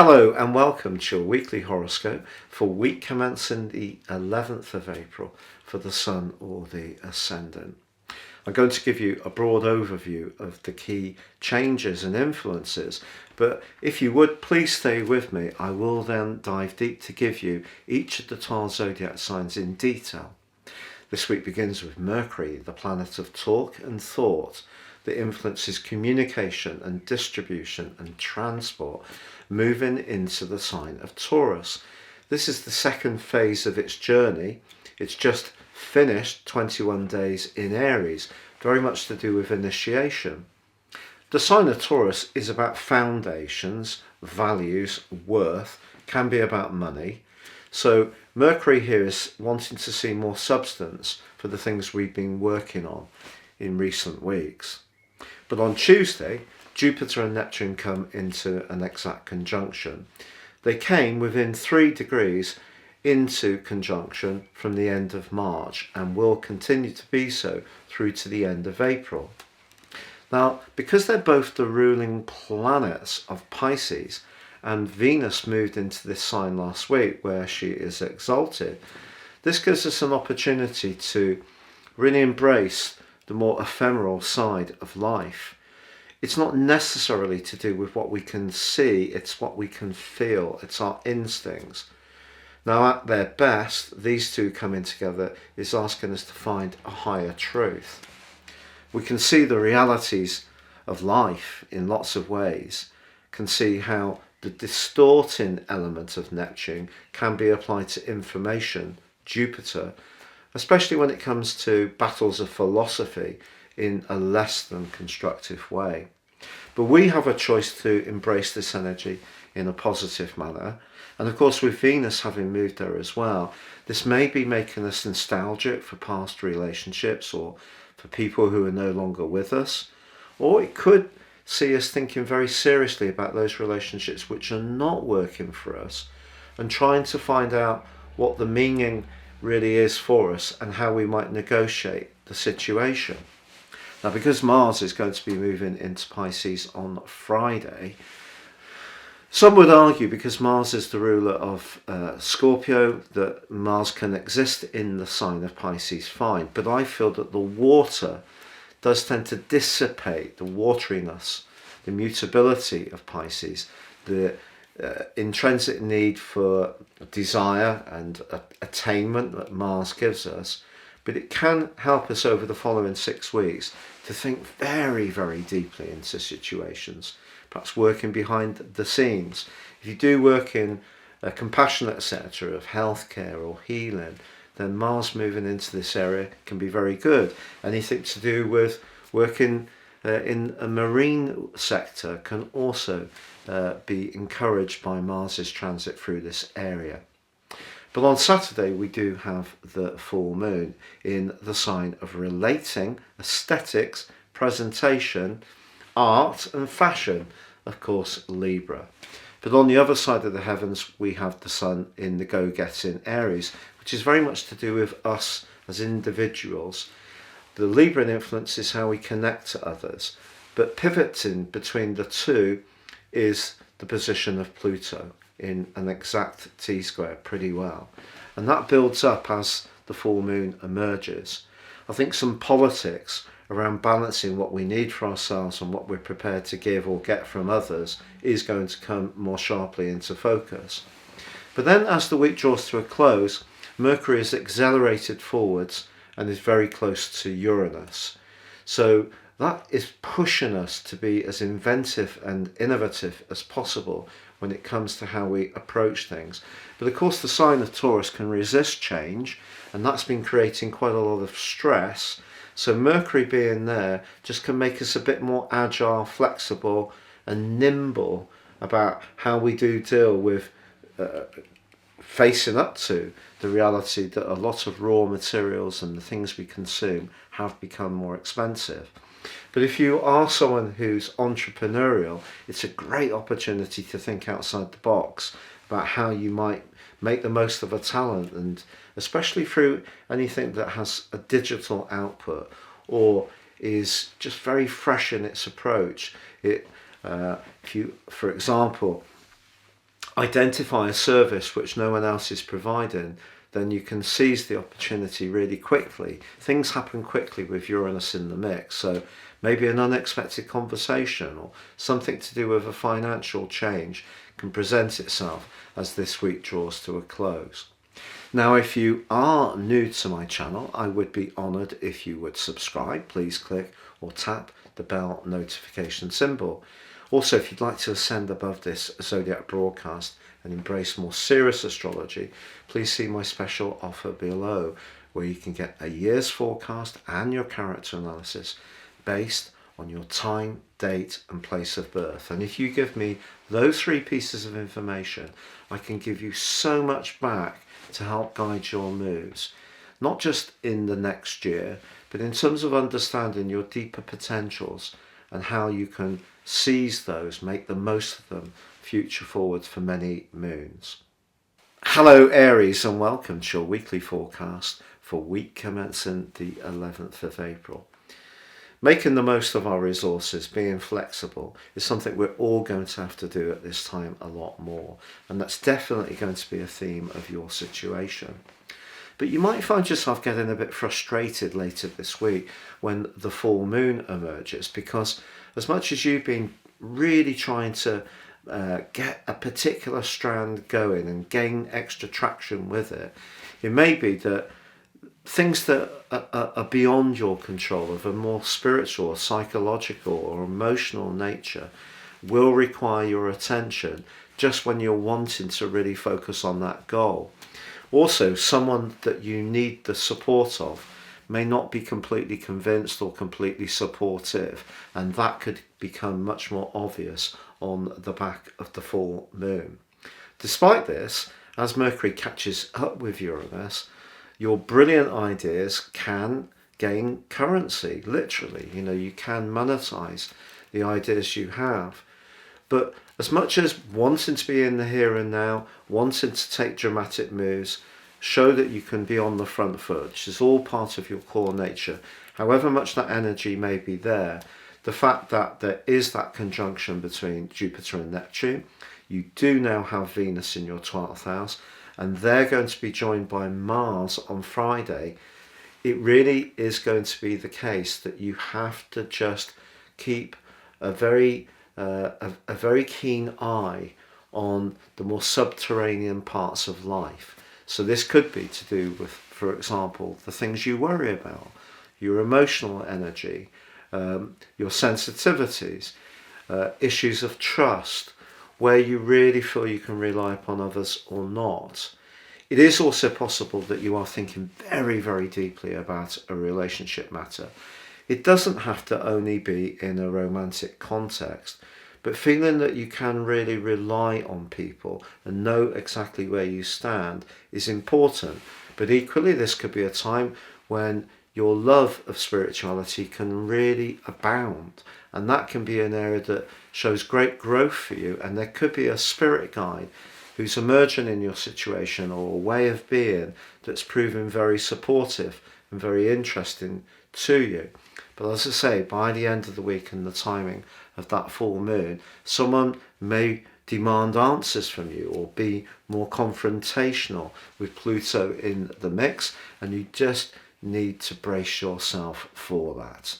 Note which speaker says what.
Speaker 1: Hello and welcome to your weekly horoscope for week commencing the 11th of April for the Sun or the Ascendant. I'm going to give you a broad overview of the key changes and influences, but if you would please stay with me, I will then dive deep to give you each of the 12 zodiac signs in detail. This week begins with Mercury, the planet of talk and thought, that influences communication and distribution and transport, moving into the sign of Taurus. This is the second phase of its journey. It's just finished 21 days in Aries, very much to do with initiation. The sign of Taurus is about foundations, values, worth, can be about money. So Mercury here is wanting to see more substance for the things we've been working on in recent weeks. But on Tuesday, Jupiter and Neptune come into an exact conjunction. They came within 3 degrees into conjunction from the end of March and will continue to be so through to the end of April. Now, because they're both the ruling planets of Pisces, and Venus moved into this sign last week where she is exalted, this gives us an opportunity to really embrace the more ephemeral side of life. It's not necessarily to do with what we can see, it's what we can feel, it's our instincts. Now at their best, these two coming together is asking us to find a higher truth. We can see the realities of life in lots of ways, can see how the distorting element of Neptune can be applied to information, Jupiter, especially when it comes to battles of philosophy in a less than constructive way. But we have a choice to embrace this energy in a positive manner. And of course, with Venus having moved there as well, this may be making us nostalgic for past relationships or for people who are no longer with us. Or it could see us thinking very seriously about those relationships which are not working for us and trying to find out what the meaning really is for us and how we might negotiate the situation. Now, because Mars is going to be moving into Pisces on Friday, some would argue, because Mars is the ruler of Scorpio, that Mars can exist in the sign of Pisces fine. But I feel that the water does tend to dissipate the wateriness, the mutability of Pisces, the intrinsic need for desire and attainment that Mars gives us, but it can help us over the following 6 weeks to think very, very deeply into situations, perhaps working behind the scenes. If you do work in a compassionate sector of healthcare or healing, then Mars moving into this area can be very good. Anything to do with working in a marine sector can also be encouraged by Mars's transit through this area. But on Saturday we do have the full moon in the sign of relating, aesthetics, presentation, art and fashion, of course Libra. But on the other side of the heavens we have the sun in the go-getting Aries, which is very much to do with us as individuals. The Libran influence is how we connect to others, but pivoting between the two is the position of Pluto in an exact T-square pretty well. And that builds up as the full moon emerges. I think some politics around balancing what we need for ourselves and what we're prepared to give or get from others is going to come more sharply into focus. But then as the week draws to a close, Mercury is accelerated forwards and is very close to Uranus. So that is pushing us to be as inventive and innovative as possible when it comes to how we approach things. But of course the sign of Taurus can resist change, and that's been creating quite a lot of stress. So Mercury being there just can make us a bit more agile, flexible and nimble about how we do deal with facing up to the reality that a lot of raw materials and the things we consume have become more expensive. But if you are someone who's entrepreneurial, it's a great opportunity to think outside the box about how you might make the most of a talent, and especially through anything that has a digital output or is just very fresh in its approach. If you, for example, identify a service which no one else is providing, then you can seize the opportunity really quickly. Things happen quickly with Uranus in the mix, so maybe an unexpected conversation or something to do with a financial change can present itself as this week draws to a close. Now, if you are new to my channel, I would be honoured if you would subscribe. Please click or tap the bell notification symbol. Also, if you'd like to ascend above this Zodiac broadcast and embrace more serious astrology, please see my special offer below, where you can get a year's forecast and your character analysis based on your time, date and place of birth. And if you give me those 3 pieces of information, I can give you so much back to help guide your moves, not just in the next year, but in terms of understanding your deeper potentials and how you can seize those, make the most of them future forward for many moons. Hello Aries, and welcome to your weekly forecast for week commencing the 11th of April. Making the most of our resources, being flexible, is something we're all going to have to do at this time a lot more, and that's definitely going to be a theme of your situation. But you might find yourself getting a bit frustrated later this week when the full moon emerges, because as much as you've been really trying to get a particular strand going and gain extra traction with it, it may be that things that are beyond your control, of a more spiritual, psychological or emotional nature, will require your attention just when you're wanting to really focus on that goal. Also, someone that you need the support of may not be completely convinced or completely supportive, and that could become much more obvious on the back of the full moon. Despite this, as Mercury catches up with Uranus, your brilliant ideas can gain currency, literally. You can monetize the ideas you have. But as much as wanting to be in the here and now, wanting to take dramatic moves, show that you can be on the front foot, which is all part of your core nature, however much that energy may be there, the fact that there is that conjunction between Jupiter and Neptune, you do now have Venus in your 12th house, and they're going to be joined by Mars on Friday. It really is going to be the case that you have to just keep a very keen eye on the more subterranean parts of life. So this could be to do with, for example, the things you worry about, your emotional energy, your sensitivities, issues of trust, where you really feel you can rely upon others or not. It is also possible that you are thinking very, very deeply about a relationship matter. It doesn't have to only be in a romantic context, but feeling that you can really rely on people and know exactly where you stand is important. But equally, this could be a time when your love of spirituality can really abound, and that can be an area that shows great growth for you, and there could be a spirit guide who's emerging in your situation, or a way of being that's proving very supportive and very interesting to you. But as I say, by the end of the week and the timing of that full moon, someone may demand answers from you or be more confrontational with Pluto in the mix, and you just need to brace yourself for that.